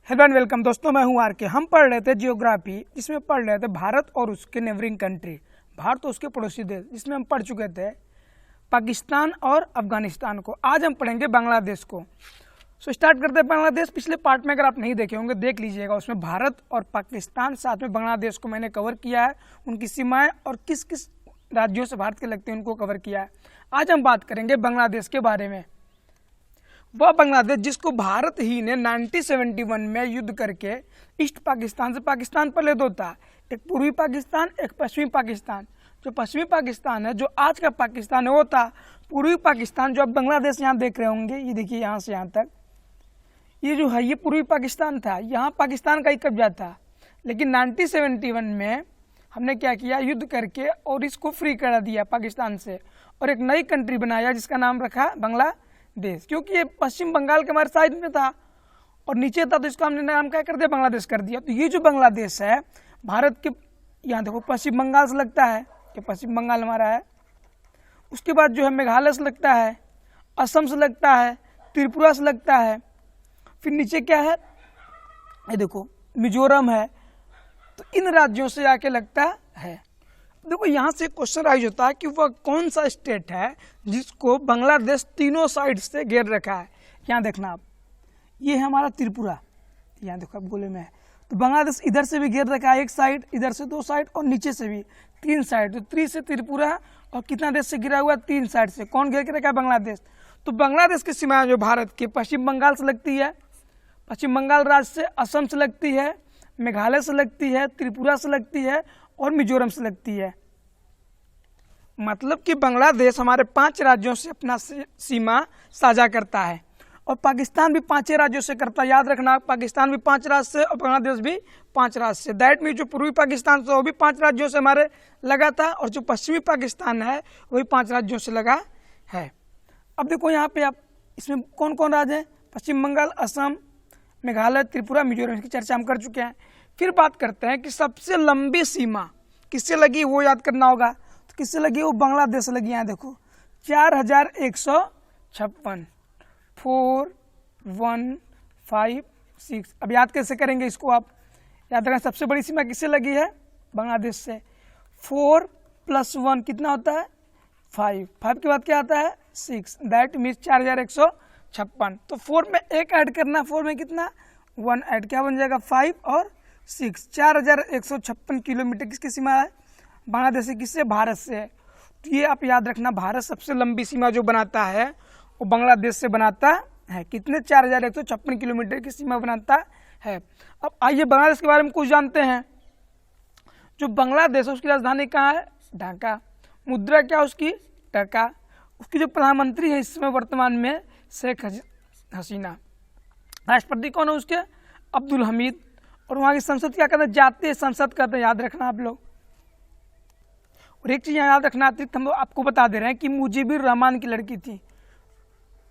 Hello and welcome दोस्तों, मैं हूं आर के। हम पढ़ रहे थे जियोग्राफी, जिसमें पढ़ रहे थे भारत और उसके नेबरिंग कंट्री, भारत और उसके पड़ोसी देश, जिसमें हम पढ़ चुके थे पाकिस्तान और अफगानिस्तान को। आज हम पढ़ेंगे बांग्लादेश को। स्टार्ट करते हैं बांग्लादेश। पिछले पार्ट में अगर आप नहीं देखे होंगे देख लीजिएगा, उसमें भारत और पाकिस्तान साथ में बांग्लादेश को मैंने कवर किया है, उनकी सीमाएं और किस किस राज्यों से भारत के लगते हैं उनको कवर किया है। आज हम बात करेंगे बांग्लादेश के बारे में। वह बांग्लादेश जिसको भारत ही ने 1971 में युद्ध करके ईस्ट पाकिस्तान से पाकिस्तान पर ले दो था, एक पूर्वी पाकिस्तान एक पश्चिमी पाकिस्तान। जो पश्चिमी पाकिस्तान है, जो आज का पाकिस्तान है, वो था पूर्वी पाकिस्तान। जो अब बांग्लादेश यहाँ देख रहे होंगे, ये देखिए यहाँ से यहाँ तक, ये जो है ये पूर्वी पाकिस्तान था, यहाँ पाकिस्तान का ही कब्जा था। लेकिन 1971 में हमने क्या किया, युद्ध करके और इसको फ्री करा दिया पाकिस्तान से और एक नई कंट्री बनाया जिसका नाम रखा बांग्लादेश, क्योंकि ये पश्चिम बंगाल के हमारे साइड में था और नीचे था, तो इसका हमने नाम क्या कर दिया, बांग्लादेश कर दिया। तो ये जो बांग्लादेश है भारत के, यहाँ देखो पश्चिम बंगाल से लगता है, कि पश्चिम बंगाल हमारा है। उसके बाद जो है मेघालय से लगता है, असम से लगता है, त्रिपुरा से लगता है, फिर नीचे क्या है, ये देखो मिजोरम है। तो इन राज्यों से आके लगता है। देखो यहाँ से क्वेश्चन राइज होता है कि वह कौन सा स्टेट है जिसको बांग्लादेश तीनों साइड से घेर रखा है। यहाँ देखना आप, ये है हमारा त्रिपुरा, यहाँ देखो आप गोले में है। तो बांग्लादेश इधर से भी घेर रखा है एक साइड, इधर से दो साइड और नीचे से भी तीन साइड। तो त्रि से त्रिपुरा और कितना देश से घिरा हुआ, तीन साइड से। कौन घेर के रखा है, बांग्लादेश। तो बांग्लादेश की सीमा जो भारत के पश्चिम बंगाल से लगती है, पश्चिम बंगाल राज्य से, असम से लगती है, मेघालय से लगती है, त्रिपुरा से लगती है और मिजोरम से लगती है। मतलब कि बांग्लादेश हमारे 5 राज्यों से अपना सीमा साझा करता है और पाकिस्तान भी 5 राज्यों से करता है। याद रखना, पाकिस्तान भी 5 राज्य से और बांग्लादेश भी 5 राज्य से। दैट मीन जो पूर्वी पाकिस्तान था वो भी 5 राज्यों से हमारे लगा था और जो पश्चिमी पाकिस्तान है वही 5 राज्यों से लगा है। अब देखो यहाँ पे आप, इसमें कौन कौन राज्य हैं, पश्चिम बंगाल, असम, मेघालय, त्रिपुरा, मिजोरम, इसकी चर्चा हम कर चुके हैं। फिर बात करते हैं कि सबसे लंबी सीमा किससे लगी, वो याद करना होगा। तो किससे लगी, वो बांग्लादेश से लगी। यहाँ देखो 4156, 4156। अब याद कैसे करेंगे इसको, आप याद रखना, सबसे बड़ी सीमा किससे लगी है, बांग्लादेश से। 4 + 1 कितना होता है, 5। 5 के बाद क्या आता है, 6। That means 4156। तो 4 में 1 ऐड करना, 4 में कितना, 1 ऐड, क्या बन जाएगा, 5 और 6। 4156 किलोमीटर किसकी सीमा है, बांग्लादेश से। किससे, भारत से। तो ये आप याद रखना, भारत सबसे लंबी सीमा जो बनाता है वो बांग्लादेश से बनाता है। कितने, 4156 किलोमीटर की सीमा बनाता है। अब आइए बांग्लादेश के बारे में कुछ जानते हैं। जो बांग्लादेश है उसकी राजधानी कहाँ है, ढाका। मुद्रा क्या उसकी, टका। उसकी जो प्रधानमंत्री है इस समय वर्तमान में, शेख हसीना। राष्ट्रपति कौन है उसके, अब्दुल हमीद। और वहाँ की संसद क्या कहते हैं, जातीय संसद कहते हैं, याद रखना आप लोग। और एक चीज याद रखना, अतिरिक्त हम आपको बता दे रहे हैं कि मुजीबुर रहमान की लड़की थी,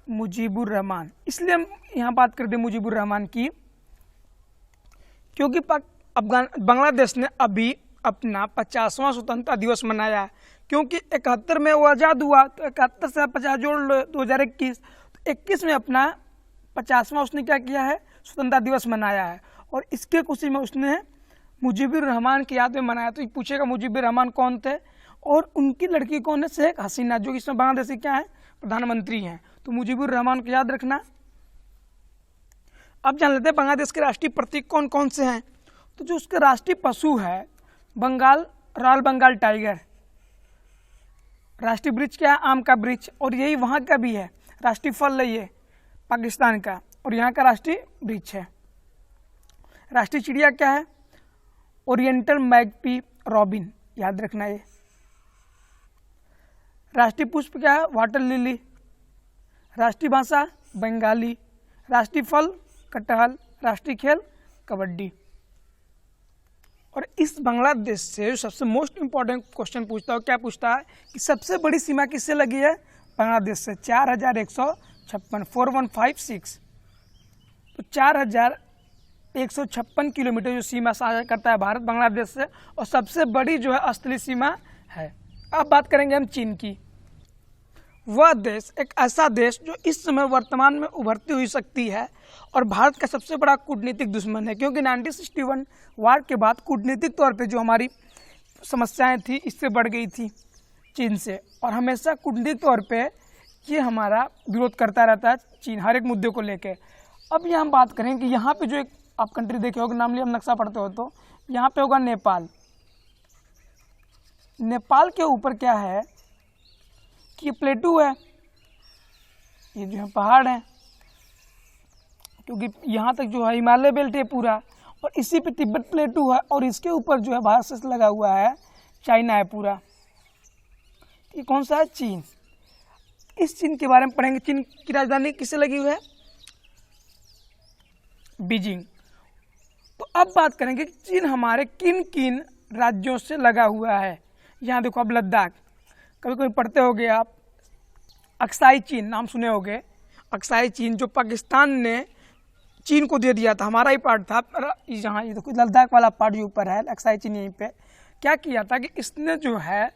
मुजीबुर रहमान। इसलिए हम यहाँ बात करते हैं मुजीबुर रहमान की, क्योंकि बांग्लादेश ने अभी अपना 50वां स्वतंत्रता दिवस मनाया। क्योंकि 71 में वो आज़ाद हुआ, तो 71 से 50 जोड़ लो, 2021। तो 21 में अपना 50वां उसने क्या किया है, स्वतंत्रता दिवस मनाया है। और इसके खुशी में उसने मुजीबुर रहमान की याद में मनाया। तो पूछेगा मुजीबुर रहमान कौन थे और उनकी लड़की कौन है, शेख हसीना, जो इसमें बांग्लादेश की क्या है, प्रधानमंत्री हैं। तो मुजीबुर रहमान को याद रखना। अब जान लेते हैं बांग्लादेश के राष्ट्रीय प्रतीक कौन कौन से हैं। तो जो उसके राष्ट्रीय पशु है बंगाल, रॉयल बंगाल टाइगर। राष्ट्रीय वृक्ष क्या है, आम का वृक्ष, और यही वहाँ का भी है। राष्ट्रीय फल है ये पाकिस्तान का, और यहाँ का राष्ट्रीय वृक्ष है। राष्ट्रीय चिड़िया क्या है, ओरिएंटल मैगपी रॉबिन, याद रखना ये। राष्ट्रीय पुष्प क्या है, वाटर लिली। राष्ट्रीय भाषा बंगाली। राष्ट्रीय फल कटहल। राष्ट्रीय खेल कबड्डी। और इस बांग्लादेश से सबसे मोस्ट इंपॉर्टेंट क्वेश्चन पूछता है, क्या पूछता है कि सबसे बड़ी सीमा किससे लगी है, बांग्लादेश से। 4156, 4156। तो 4156 किलोमीटर जो सीमा साझा करता है भारत बांग्लादेश से, और सबसे बड़ी जो है स्थलीय सीमा है। अब बात करेंगे हम चीन की। वह देश एक ऐसा देश जो इस समय वर्तमान में उभरती हुई शक्ति है और भारत का सबसे बड़ा कूटनीतिक दुश्मन है, क्योंकि 1961 वार के बाद कूटनीतिक तौर पे जो हमारी समस्याएं थी इससे बढ़ गई थी चीन से, और हमेशा कूटनीतिक तौर पे ये हमारा विरोध करता रहता है चीन हर एक मुद्दे को लेके। अब यहाँ हम बात करें कि यहाँ पे जो एक आप कंट्री देखे होगे, नाम लिया हम नक्शा पढ़ते हो तो यहाँ पे होगा नेपाल। नेपाल के ऊपर क्या है कि ये प्लेटू है, ये जो है पहाड़ है, क्योंकि यहाँ तक जो है हिमालय बेल्ट है पूरा, और इसी पे तिब्बत प्लेटू है, और इसके ऊपर जो है भारत से लगा हुआ है चाइना है पूरा। ये कौन सा है? चीन। इस चीन के बारे में पढ़ेंगे। चीन की राजधानी किससे लगी हुई है? बीजिंग। तो अब बात करेंगे कि चीन हमारे किन किन राज्यों से लगा हुआ है। यहाँ देखो अब लद्दाख, कभी कभी पढ़ते होगे आप, अक्साई चीन नाम सुने होगे। अक्साई चीन जो पाकिस्तान ने चीन को दे दिया था, हमारा ही पार्ट था। यहाँ ये देखो लद्दाख वाला पार्ट ऊपर है, अक्साई चीन यहीं पे। क्या किया था कि इसने जो है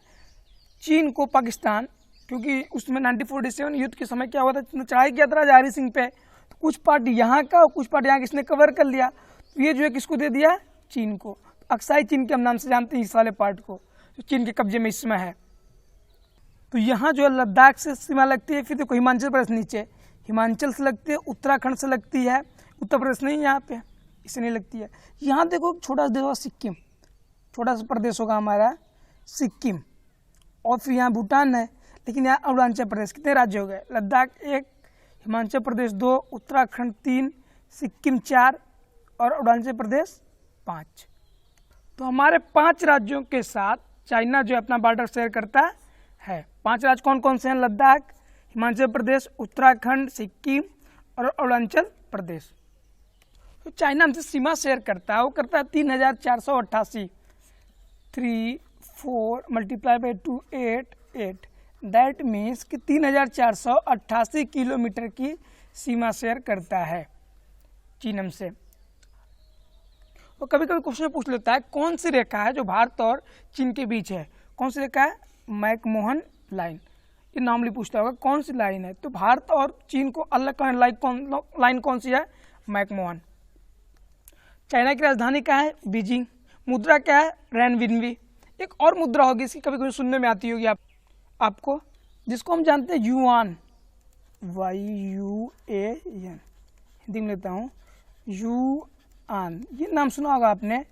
चीन को, पाकिस्तान, क्योंकि उसमें 1947 युद्ध के समय क्या हुआ था, इसने चढ़ाई किया था राजा हरि सिंह पे, तो कुछ पार्ट यहाँ का और कुछ पार्ट यहाँ का इसने कवर कर लिया। तो ये जो है किसको दे दिया? चीन को। अक्साई चीन के हम नाम से जानते हैं इस वाले पार्ट को, जो चीन के कब्जे में इसमें है। तो यहाँ जो है लद्दाख से सीमा लगती है। फिर देखो हिमाचल प्रदेश नीचे, हिमाचल से लगती है, उत्तराखंड से लगती है, उत्तर प्रदेश नहीं यहाँ पे, इससे नहीं लगती है। यहाँ देखो छोटा सा देश होगा सिक्किम, छोटा सा प्रदेश होगा हमारा सिक्किम, और फिर यहाँ भूटान है, लेकिन यहाँ अरुणाचल प्रदेश। कितने राज्य हो गए? लद्दाख 1, हिमाचल प्रदेश 2, उत्तराखंड 3, सिक्किम 4 और अरुणाचल प्रदेश 5। तो हमारे 5 राज्यों के साथ चाइना जो अपना बॉर्डर शेयर करता है। 5 राज्य कौन कौन से हैं? लद्दाख, हिमाचल प्रदेश, उत्तराखंड, सिक्किम और अरुणाचल प्रदेश। तो चाइना हमसे सीमा शेयर करता है, वो करता है 3488, 3 4 मल्टीप्लाई बाई 2 8 8, दैट मीन्स कि 3488 किलोमीटर की सीमा शेयर करता है चीन हमसे। वो कभी कभी क्वेश्चन पूछ लेता है कौन सी रेखा है जो भारत और चीन के बीच है? कौन सी रेखा है? McMahon line. ये नॉर्मली पूछता होगा कौन सी लाइन है, तो भारत और चीन को अलग करने लाइन कौन सी है? मैकमोहन। चाइना की राजधानी क्या है? बीजिंग। मुद्रा क्या है? रेनविनवी। एक और मुद्रा होगी, इसकी कभी कभी सुनने में आती होगी आपको, जिसको हम जानते हैं युआन, YUAN, हिंदी में लेता हूँ, युआन। ये नाम सुना होगा आपने।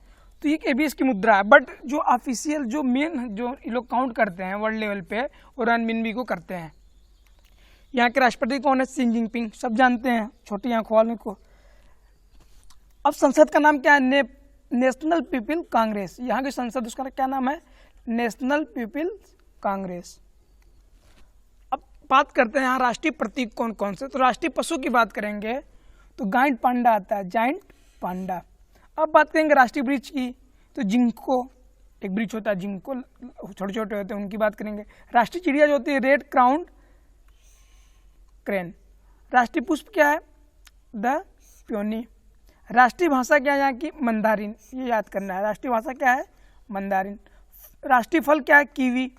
तो ये KBS की मुद्रा है, बट जो ऑफिशियल जो मेन जो ये लोग काउंट करते हैं वर्ल्ड लेवल पे, वो रेनमिनवी को करते हैं। यहाँ के राष्ट्रपति कौन है? शी जिनपिंग, सब जानते हैं, छोटी आंखों वालों को। अब संसद का नाम क्या है? National people Congress. यहाँ की संसद, उसका क्या नाम है? National people Congress. अब बात करते हैं यहाँ राष्ट्रीय प्रतीक कौन कौन से। तो राष्ट्रीय पशु की बात करेंगे तो जायंट पांडा आता है, जायंट पांडा। अब बात करेंगे राष्ट्रीय वृक्ष की, तो जिंको, एक वृक्ष होता है जिंको, छोटे छोटे होते हैं, उनकी बात करेंगे। राष्ट्रीय चिड़िया जो होती है रेड क्राउन्ड क्रेन। राष्ट्रीय पुष्प क्या है? The peony. राष्ट्रीय भाषा क्या है यहाँ की? मंदारिन। ये याद करना है, राष्ट्रीय भाषा क्या है? मंदारिन। राष्ट्रीय फल क्या है? कीवी।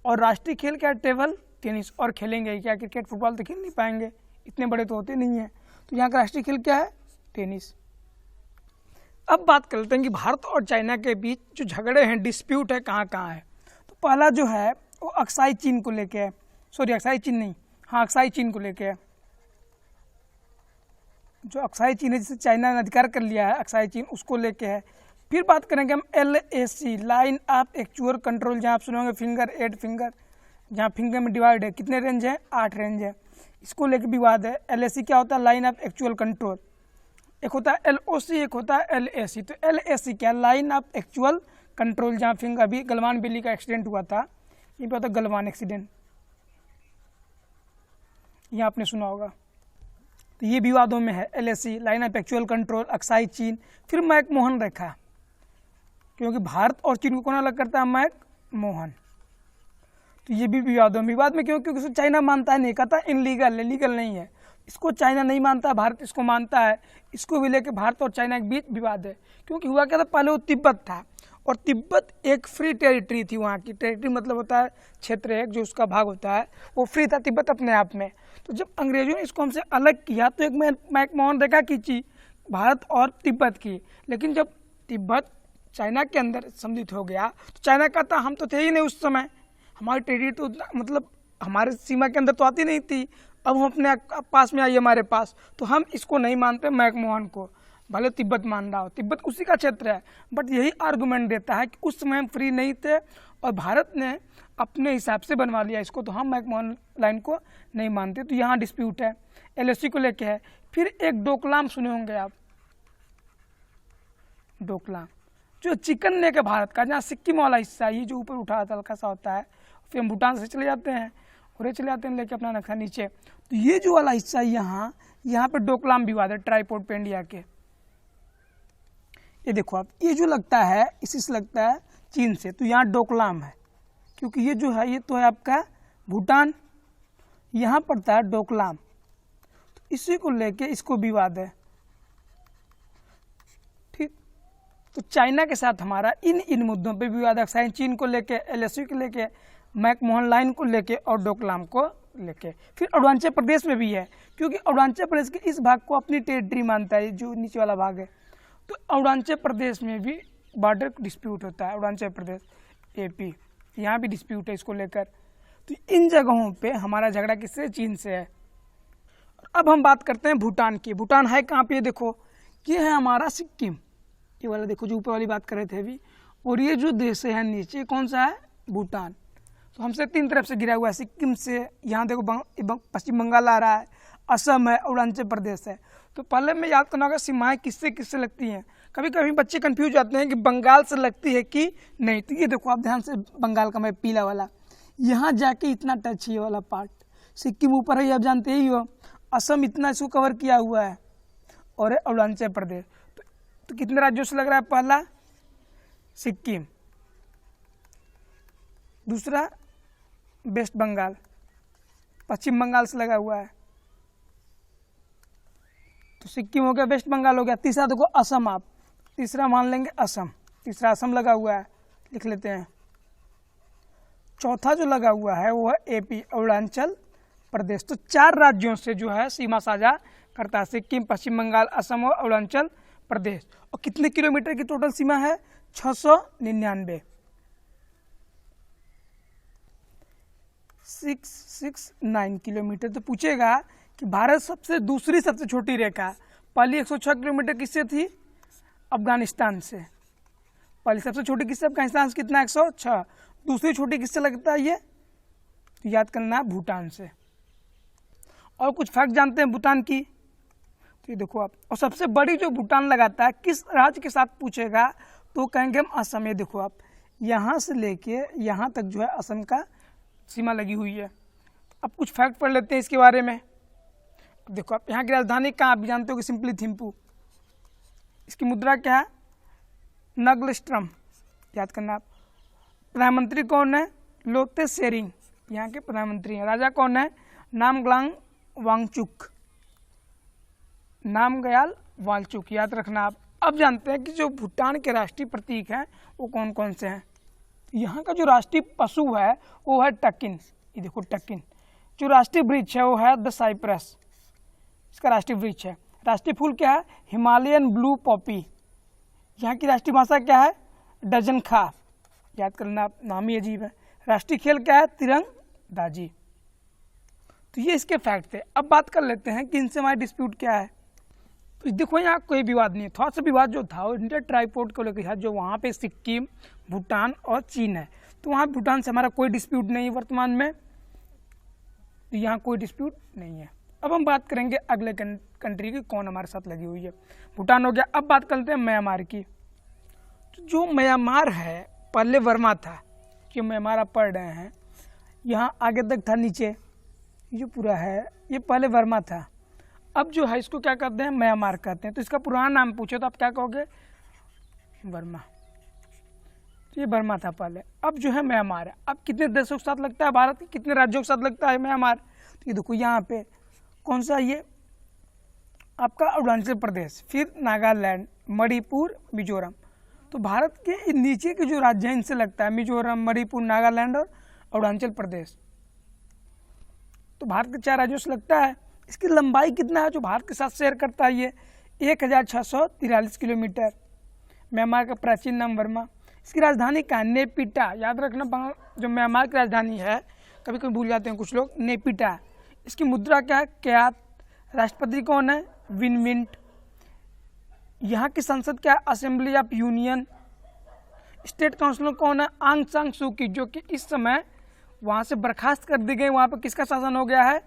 और राष्ट्रीय खेल क्या है? Table tennis. और खेलेंगे क्या? क्रिकेट फुटबॉल तो खेल नहीं पाएंगे, इतने बड़े तो होते नहीं हैं। तो यहाँ का राष्ट्रीय खेल क्या है? टेनिस। अब बात करते हैं कि भारत और चाइना के बीच जो झगड़े हैं, डिस्प्यूट है, कहाँ कहाँ है। तो पहला जो है वो अक्साई चीन को लेके है, सॉरी अक्साई चीन नहीं, हाँ अक्साई चीन को लेके है। जो अक्साई चीन है, जिसे चाइना ने अधिकार कर लिया है, अक्साई चीन, उसको लेके है। फिर बात करेंगे हम LAC, line of actual control, जहाँ आप सुनोगे फिंगर 8 फिंगर, जहाँ फिंगर में डिवाइड है, कितने रेंज है? 8 रेंज है। इसको लेके विवाद है। LAC क्या होता है? Line of actual control. एक होता है LOC, एक होता है LAC। तो LAC क्या? लाइन ऑफ एक्चुअल कंट्रोल, जहाँ फिंगर, अभी गलवान वैली का एक्सीडेंट हुआ था, ये पे होता है गलवान एक्सीडेंट, यहाँ आपने सुना होगा। तो ये विवादों में है LAC, line of actual control, Aksai चीन। फिर मैकमोहन रेखा, क्योंकि भारत और चीन को कौन अलग करता है? मैकमोहन। तो ये भी विवाद में क्यों? क्योंकि इसको चाइना मानता है नहीं, कहता है इनलीगल है, लीगल नहीं है। इसको चाइना नहीं मानता, भारत इसको मानता है। इसको भी लेके भारत और चाइना के बीच विवाद है। क्योंकि हुआ क्या था, पहले वो तिब्बत था और तिब्बत एक फ्री टेरिटरी थी। वहाँ की टेरिटरी मतलब होता है क्षेत्र एक जो उसका भाग होता है, वो फ्री था तिब्बत अपने आप में। तो जब अंग्रेजों ने इसको हमसे अलग किया तो एक मैकमोहन रेखा खींची भारत और तिब्बत की, लेकिन जब तिब्बत चाइना के अंदर सम्मिलित हो गया तो चाइना कहता हम तो थे ही नहीं उस समय, हमारी टेरिटरी तो उतना मतलब हमारे सीमा के अंदर तो आती नहीं थी, अब हम अपने पास में आई हमारे पास, तो हम इसको नहीं मानते मैकमोहन को, भले तिब्बत मान रहा हो, तिब्बत उसी का क्षेत्र है। बट यही आर्गूमेंट देता है कि उस समय हम फ्री नहीं थे और भारत ने अपने हिसाब से बनवा लिया इसको, तो हम मैकमोहन लाइन को नहीं मानते। तो यहाँ डिस्प्यूट है, एलओसी को लेके है। फिर एक डोकलाम सुने होंगे आप, डोकलाम जो चिकन नेक है भारत का, जहाँ सिक्किम वाला हिस्सा ये जो ऊपर उठा हल्का सा होता है, फिर हम भूटान से चले जाते हैं और चले जाते हैं लेके अपना नक्शा नीचे, तो ये जो वाला हिस्सा यहाँ पे डोकलाम विवाद है ट्राईपोड पे इंडिया के। ये देखो आप, ये जो लगता है इसी से लगता है चीन से, तो यहाँ डोकलाम है, क्योंकि ये जो है ये तो है आपका भूटान, यहाँ पड़ता है डोकलाम, तो इसी को लेके इसको विवाद है। ठीक, तो चाइना के साथ हमारा इन मुद्दों पे विवाद है, चीन को लेके, एलओसी को लेके, मैकमोहन लाइन को लेके और डोकलाम को लेके। फिर अरुणाचल प्रदेश में भी है, क्योंकि अरुणाचल प्रदेश के इस भाग को अपनी टेरिटरी मानता है, जो नीचे वाला भाग है, तो अरुणाचल प्रदेश में भी बॉर्डर डिस्प्यूट होता है, अरुणाचल प्रदेश एपी, यहाँ भी डिस्प्यूट है इसको लेकर। तो इन जगहों पे हमारा झगड़ा किससे, चीन से है। अब हम बात करते हैं भूटान की। भूटान है कहाँ पे, देखो ये है हमारा सिक्किम, ये वाला देखो जो ऊपर वाली बात कर रहे थे अभी, और ये जो देश है नीचे कौन सा है, भूटान। तो हमसे तीन तरफ से घिरा हुआ है, सिक्किम से यहाँ देखो पश्चिम बंगाल आ रहा है, असम है, अरुणाचल प्रदेश है। तो पहले में याद करना होगा सीमाएं किससे किससे लगती हैं। कभी कभी बच्चे कंफ्यूज होते हैं कि बंगाल से लगती है कि नहीं, तो ये देखो आप ध्यान से, बंगाल का मैं पीला वाला यहाँ जाके इतना टच है, ये वाला पार्ट, सिक्किम ऊपर है, आप जानते ही हो, असम इतना इसको कवर किया हुआ है, और अरुणाचल प्रदेश। तो कितने राज्यों से लग रहा है, पहला सिक्किम, दूसरा वेस्ट बंगाल, पश्चिम बंगाल से लगा हुआ है, तो सिक्किम हो गया, वेस्ट बंगाल हो गया, तीसरा देखो असम, आप तीसरा मान लेंगे असम, तीसरा असम लगा हुआ है, लिख लेते हैं। चौथा जो लगा हुआ है वो है एपी, अरुणाचल प्रदेश। तो चार राज्यों से जो है सीमा साझा करता है, सिक्किम, पश्चिम बंगाल, असम और अरुणाचल प्रदेश। और कितने किलोमीटर की टोटल सीमा है, 699, 669 किलोमीटर। तो पूछेगा कि भारत दूसरी सबसे छोटी रेखा, पहली 106 किलोमीटर किससे थी, अफगानिस्तान से, पहली सबसे छोटी किससे, अफगानिस्तान से कितना, 106, दूसरी छोटी किससे लगता है ये, तो याद करना भूटान से। और कुछ फैक्ट जानते हैं भूटान की, तो ये देखो आप, और सबसे बड़ी जो भूटान लगाता है किस राज्य के साथ पूछेगा तो कहेंगे हम असम। ये देखो आप, यहाँ से लेके यहाँ तक जो है असम का सीमा लगी हुई है। अब कुछ फैक्ट पढ़ लेते हैं इसके बारे में। अब देखो आप, यहाँ की राजधानी कहाँ, आप जानते हो कि सिंपली थिम्पू। इसकी मुद्रा क्या है, नग्लस्ट्रम, याद करना आप। प्रधानमंत्री कौन है, लोते शेरिंग, यहाँ के प्रधानमंत्री हैं। राजा कौन है, नामग्याल वांगचुक, नामग्याल वांगचुक, याद रखना आप। अब जानते हैं कि जो भूटान के राष्ट्रीय प्रतीक हैं वो कौन कौन से हैं। यहाँ का जो राष्ट्रीय पशु है वो है टकिन, ये देखो टकिन। जो राष्ट्रीय वृक्ष है वो है द साइप्रस, इसका राष्ट्रीय वृक्ष है। राष्ट्रीय फूल क्या है, हिमालयन ब्लू पॉपी। यहाँ की राष्ट्रीय भाषा क्या है, डजनखा, याद करना, नाम ही अजीब है। राष्ट्रीय खेल क्या है, तिरंदाजी। तो ये इसके फैक्ट थे। अब बात कर लेते हैं कि इनसे हमारा डिस्प्यूट क्या है। तो देखो यहाँ कोई विवाद नहीं है, थोड़ा सा विवाद जो था वो इंटर ट्राईपोड को लेकर है, जो वहाँ पे सिक्किम, भूटान और चीन है। तो वहाँ भूटान से हमारा कोई डिस्प्यूट नहीं है वर्तमान में, तो यहाँ कोई डिस्प्यूट नहीं है। अब हम बात करेंगे अगले कंट्री की, कौन हमारे साथ लगी हुई है। भूटान हो गया। अब बात करते हैं म्यांमार की। तो जो म्यांमार है पहले वर्मा था, जो म्यांमार आप पढ़ रहे हैं, यहाँ आगे तक था, नीचे जो पूरा है ये पहले वर्मा था। अब जो है इसको क्या कहते हैं, म्यांमार कहते हैं। तो इसका पुराना नाम पूछे तो आप क्या कहोगे, वर्मा। तो ये बर्मा था पहले, अब जो है म्यांमार है। अब कितने देशों के साथ लगता है भारत के, कितने राज्यों के साथ लगता है म्यांमार, तो ये देखो यहाँ पे कौन सा, ये आपका अरुणाचल प्रदेश, फिर नागालैंड, मणिपुर, मिजोरम। तो भारत के नीचे के जो राज्य हैं इनसे लगता है मिजोरम, मणिपुर, नागालैंड और अरुणाचल प्रदेश। तो भारत के 4 राज्यों से लगता है। इसकी लंबाई कितना है जो भारत के साथ शेयर करता है, ये 1643 किलोमीटर। म्यांमार का प्राचीन नाम वर्मा। इसकी राजधानी कहाँ है? नेपिटा। याद रखना, जो म्यांमार की राजधानी है, कभी कभी भूल जाते हैं कुछ लोग, नेपिटा। इसकी मुद्रा क्या है? क्यात। राष्ट्रपति कौन है? Win Myint. यहाँ की संसद क्या है? Assembly of union. State counsellor कौन है? आंग सान सू की, जो कि इस समय वहाँ से बर्खास्त कर दी गई। वहाँ पर किसका शासन हो गया है?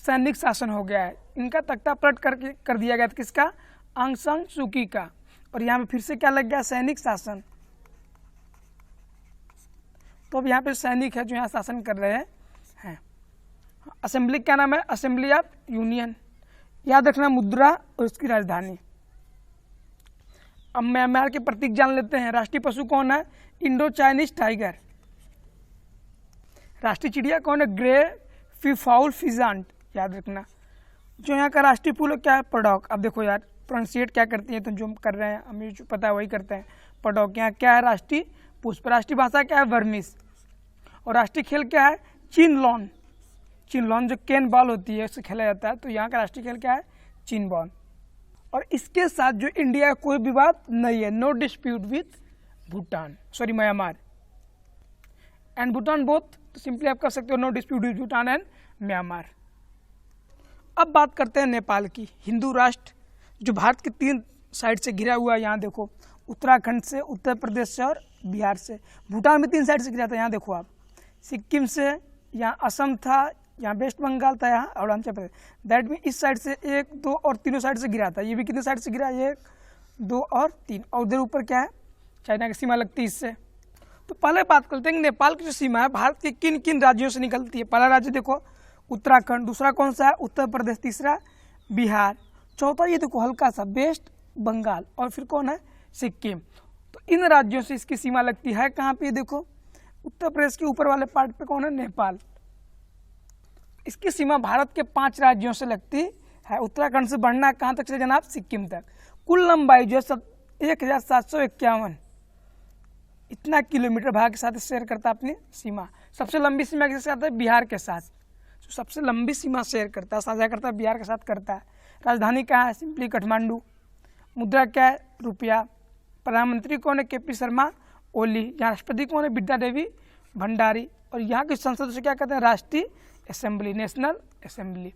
सैनिक शासन हो गया है। इनका तख्ता पलट कर दिया गया था, किसका? आंग सान सू की का। और यहाँ पे फिर से क्या लग गया? सैनिक शासन। तो अब यहाँ पे सैनिक है जो यहाँ शासन कर रहे हैं। असेंबली क्या नाम है? Assembly of union. याद रखना मुद्रा और उसकी राजधानी। अब म्यांमार के प्रतीक जान लेते हैं। राष्ट्रीय पशु कौन है? Indo Chinese tiger. राष्ट्रीय चिड़िया कौन है? ग्रे फीफाउल फिजांट। याद रखना। जो यहाँ का राष्ट्रीय फूल क्या है? पडॉक। अब देखो यार, प्रोनाउंसिएट क्या करती है, तो जो कर रहे हैं हमें जो पता है वही करते हैं। पडॉक। यहाँ क्या है? राष्ट्रीय पुष्प। राष्ट्रीय भाषा क्या है? बर्मीज। और राष्ट्रीय खेल क्या है? चिनलॉन। चिनलॉन जो केन बॉल होती है उससे खेला जाता है। तो यहाँ का राष्ट्रीय खेल क्या है? चिन बॉल। और इसके साथ जो इंडिया का कोई विवाद नहीं है, no dispute with Bhutan, sorry Myanmar and Bhutan both. तो सिंपली आप कर सकते हो no dispute with Bhutan and Myanmar. अब बात करते हैं नेपाल की। हिंदू राष्ट्र जो भारत के 3 साइड से घिरा हुआ है। यहाँ देखो, उत्तराखंड से, उत्तर प्रदेश से और बिहार से। भूटान में 3 साइड से घिरा था। यहाँ देखो आप, सिक्किम से, यहाँ असम था, यहाँ वेस्ट बंगाल था, यहाँ अरुणाचल प्रदेश। दैट मीन इस साइड से 1, 2 और तीनों साइड से गिरा था। ये भी कितने साइड से गिरा? 1, 2 और 3। और उधर ऊपर क्या है? चाइना की सीमा लगती है इससे। तो पहले बात करते हैं कि नेपाल की जो सीमा है भारत के किन किन राज्यों से निकलती है। पहला राज्य देखो उत्तराखंड, दूसरा कौन सा है? उत्तर प्रदेश, तीसरा बिहार, चौथा ये देखो हल्का सा वेस्ट बंगाल, और फिर कौन है? सिक्किम। तो इन राज्यों से इसकी सीमा लगती है। कहाँ पे? देखो उत्तर प्रदेश के ऊपर वाले पार्ट पे कौन है? नेपाल। इसकी सीमा भारत के 5 राज्यों से लगती है। उत्तराखंड से बढ़ना कहाँ तक चले जनाब? सिक्किम तक। कुल लंबाई जो है 1751 इतना किलोमीटर भारत के साथ शेयर करता है अपनी सीमा। सबसे लंबी सीमा किसके साथ है? बिहार के साथ। तो सबसे लंबी सीमा शेयर करता है, साझा करता है, बिहार के साथ करता है। राजधानी कहाँ है? सिंपली काठमांडू। मुद्रा क्या है? रुपया। प्रधानमंत्री कौन है? KP शर्मा ओली। यहाँ राष्ट्रपति कौन है? विद्या देवी भंडारी। और यहाँ की संसद से क्या कहते हैं? राष्ट्रीय असेंबली, नेशनल असेंबली।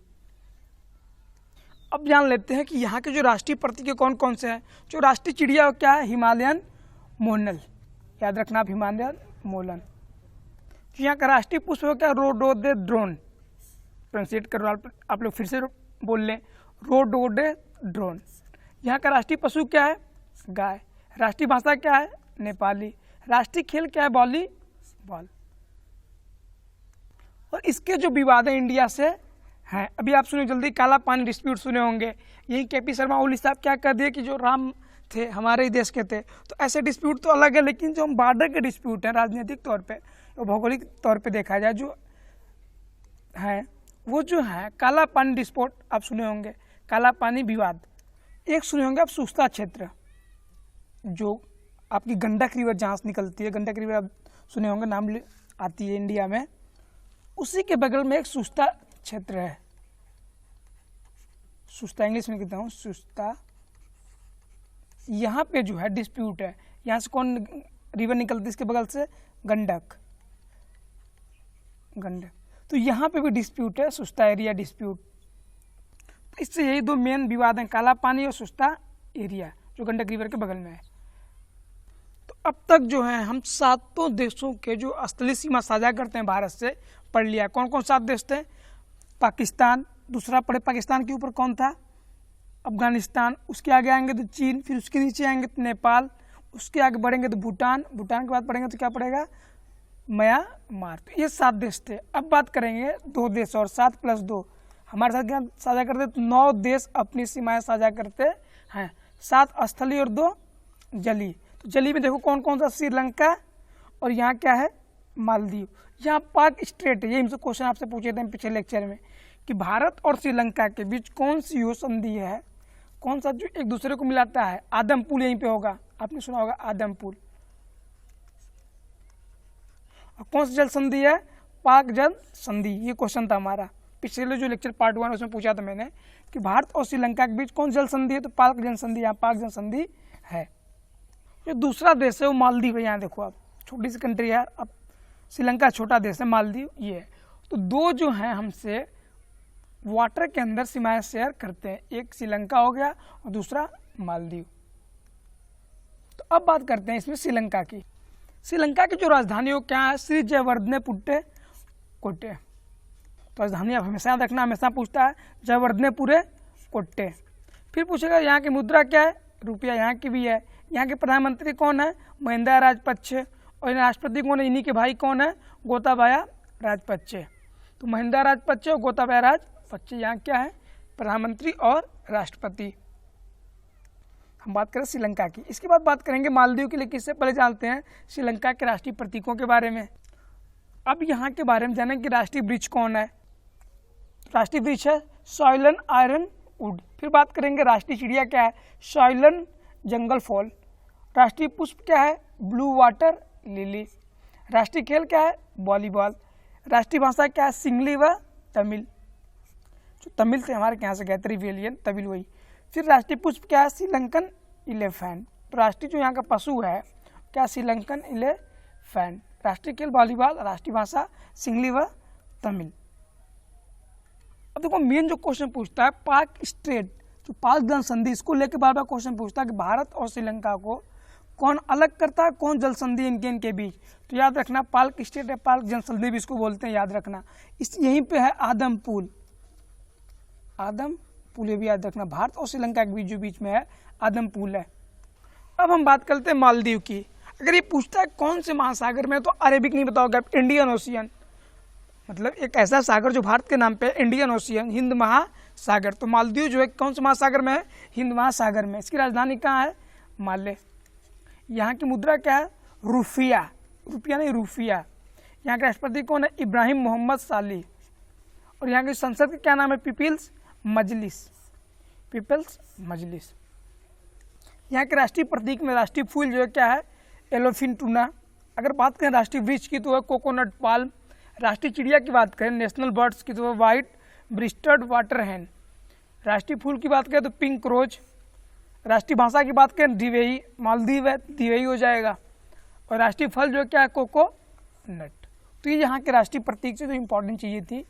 अब जान लेते हैं कि यहाँ के जो राष्ट्रीय प्रतीक कौन कौन से हैं। जो राष्ट्रीय चिड़िया क्या है? हिमालयन मोनल। याद रखना आप, हिमालयन मोलन। जो यहाँ का राष्ट्रीय पुष्प क्या? रोडोडेंड्रॉन। प्रोनाउंसिएट करो आप लोग, फिर से बोल लें, रोडोडेंड्रॉन। यहाँ का राष्ट्रीय पशु क्या है? गाय। राष्ट्रीय भाषा क्या है? नेपाली। राष्ट्रीय खेल क्या है? वॉलीबॉल। और इसके जो विवाद है इंडिया से हैं, अभी आप सुने जल्दी, काला पानी डिस्प्यूट सुने होंगे। यही KP शर्मा ओली साहब क्या कर दिए कि जो राम थे हमारे ही देश के थे। तो ऐसे डिस्प्यूट तो अलग है, लेकिन जो हम बॉर्डर के डिस्प्यूट हैं राजनीतिक तौर पे और भौगोलिक तौर पे देखा जाए जो है, वो जो है काला पानी डिस्प्यूट आप सुने होंगे। काला पानी विवाद। एक सुने होंगे आप सुस्ता क्षेत्र, जो आपकी गंडक रिवर जहाँ से निकलती है, गंडक रिवर आप सुने होंगे, नाम आती है इंडिया में। उसी के बगल में एक सुस्ता क्षेत्र है। सुस्ता इंग्लिश में कहता हूँ सुस्ता। यहाँ पे जो है डिस्प्यूट है। यहाँ से कौन रिवर निकलती है? इसके बगल से गंडक। तो यहाँ पे भी डिस्प्यूट है, सुस्ता एरिया डिस्प्यूट। तो इससे यही 2 मेन विवाद हैं, काला पानी और सुस्ता एरिया, जो गंडक रिवर के बगल में है। तो अब तक जो है हम 7 देशों के जो स्थलीय सीमा साझा करते हैं भारत से पढ़ लिया। कौन कौन 7 देश थे? पाकिस्तान, दूसरा पड़े पाकिस्तान के ऊपर कौन था? अफगानिस्तान। उसके आगे आएंगे तो चीन, फिर उसके नीचे आएंगे तो नेपाल, उसके आगे बढ़ेंगे तो भूटान, भूटान के बाद पढ़ेंगे तो क्या पड़ेगा? म्यांमार। तो ये 7 देश थे। अब बात करेंगे 2 देश और 7 + 2 हमारे साथ क्या साझा करते? तो 9 देश अपनी सीमाएं साझा करते हैं। 7 स्थलीय और 2 जलीय। तो जलीय में देखो कौन कौन सा? श्रीलंका, और यहाँ क्या है? मालदीव। यहाँ पाक स्ट्रेट है। ये हमसे क्वेश्चन आपसे पूछे थे पिछले लेक्चर में कि भारत और श्रीलंका के बीच कौन सी वो संधि है, कौन सा जो एक दूसरे को मिलाता है? आदम पुल यहीं पे होगा, आपने सुना होगा आदम पुल। और कौन सी जल संधि है? पाक जल संधि। ये क्वेश्चन था हमारा पिछले जो लेक्चर पार्ट 1 उसमें पूछा था मैंने कि भारत और श्रीलंका के बीच कौन जल संधि है? तो पाक जल संधि, यहाँ पाक जल संधि है। जो दूसरा देश है वो मालदीव है। यहाँ देखो आप, छोटी सी कंट्री है, अब श्रीलंका छोटा देश है, मालदीव ये है। तो दो जो हैं हमसे वाटर के अंदर सीमाएं शेयर करते हैं, एक श्रीलंका हो गया और दूसरा मालदीव। तो अब बात करते हैं इसमें श्रीलंका की। श्रीलंका की जो राजधानी हो क्या है? श्री जयवर्धनेपुरे कोट्टे। तो राजधानी आप हमेशा याद रखना, हमेशा पूछता है जयवर्धनेपुरे कोट्टे। फिर पूछेगा यहाँ की मुद्रा क्या है? रुपया यहाँ की भी है। यहाँ के प्रधानमंत्री कौन है? महिंदा राजपक्षे। और राष्ट्रपति कौन है? इन्हीं के भाई कौन है? गोताबाया राजपक्षे। तो महिंदा राजपक्षे और गोताबाया राजपक्षे यहाँ क्या है? प्रधानमंत्री और राष्ट्रपति। हम बात करें श्रीलंका की। इसके बाद बात करेंगे मालदीव के लिए। किससे पहले जानते हैं श्रीलंका के राष्ट्रीय प्रतीकों के बारे में। अब यहाँ के बारे में जानें कि राष्ट्रीय वृक्ष कौन है। राष्ट्रीय वृक्ष है सॉइलन आयरन वुड। फिर बात करेंगे राष्ट्रीय चिड़िया क्या है? सॉइलन जंगल फॉल। राष्ट्रीय पुष्प क्या है? Blue water lily. राष्ट्रीय खेल क्या है? वॉलीबॉल। राष्ट्रीय भाषा क्या है? सिंगली व तमिल। जो तमिल से हमारे यहाँ से गए त्रिवेलियन तमिल वही। फिर राष्ट्रीय पुष्प क्या है? श्रीलंकन इलेफेंट। तो राष्ट्रीय जो यहाँ का पशु है क्या? श्रीलंकन इलेफेंट। राष्ट्रीय खेल वॉलीबॉल, राष्ट्रीय भाषा सिंगली व तमिल। अब देखो मेन जो क्वेश्चन पूछता है पाक स्ट्रेट, जो पाक जल संधि, इसको लेकर बार बार क्वेश्चन पूछता है कि भारत और श्रीलंका को कौन अलग करता है, कौन जल संधि इनके बीच। तो याद रखना पाक स्ट्रेट है, पाक जल संधि भी इसको बोलते हैं, याद रखना। इस यहीं पे है आदम पुल। आदम पुल ये भी याद रखना, भारत और श्रीलंका के बीच में है आदम पुल है। अब हम बात करते हैं मालदीव की। अगर ये पूछता है कौन से महासागर में, तो अरेबिक नहीं बताओगे आप, इंडियन ओशियन, मतलब एक ऐसा सागर जो भारत के नाम पे है, इंडियन ओशियन, हिंद महासागर। तो मालदीव जो है कौन से महासागर में है? हिंद महासागर में। इसकी राजधानी कहाँ है? माले। यहाँ की मुद्रा क्या है? रुपया। रुपया नहीं, रुपया। यहाँ के राष्ट्रपति कौन है? इब्राहिम मोहम्मद साली। और यहाँ की संसद का क्या नाम है? पीपल्स मजलिस। पीपल्स मजलिस। यहाँ के राष्ट्रीय प्रतीक में राष्ट्रीय फूल जो है क्या है? एलोफिन टूना। अगर बात करें राष्ट्रीय वृक्ष की तो वह कोकोनट पाल्म। राष्ट्रीय चिड़िया की बात करें नेशनल बर्ड्स की तो वह वाइट ब्रिस्टेड वाटर हैन। राष्ट्रीय फूल की बात करें तो पिंक रोज। राष्ट्रीय भाषा की बात करें दिवेई, मालदीव है दिवेई हो जाएगा। और राष्ट्रीय फल जो क्या है? कोकोनट। तो ये यहाँ के राष्ट्रीय प्रतीक से जो इंपॉर्टेंट चीज़ें थी।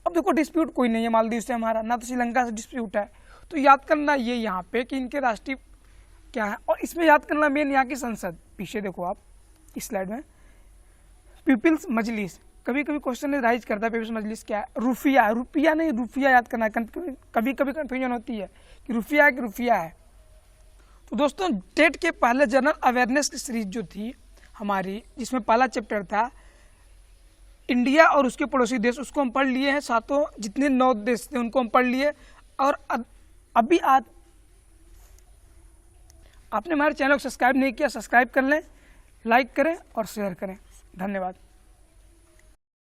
अब देखो डिस्प्यूट कोई नहीं है मालदीव से हमारा, ना तो श्रीलंका से डिस्प्यूट है। तो याद करना ये यहाँ पे कि इनके राष्ट्रीय क्या है। और इसमें याद करना मेन यहाँ की संसद, पीछे देखो आप इस स्लाइड में, पीपल्स मजलिस। कभी कभी क्वेश्चन राइज करता है पीपल्स मजलिस क्या है? रुपया। रुपया नहीं, रुपया याद करना, कभी कभी कन्फ्यूजन होती है कि रुपया है कि रुपया है। तो दोस्तों टेट के पहले जनरल अवेयरनेस की सीरीज जो थी हमारी, जिसमें पहला चैप्टर था इंडिया और उसके पड़ोसी देश, उसको हम पढ़ लिए हैं। सातों जितने 9 देश थे उनको हम पढ़ लिए। और अभी आज आपने हमारे चैनल को सब्सक्राइब नहीं किया, सब्सक्राइब कर लें, लाइक करें और शेयर करें। धन्यवाद।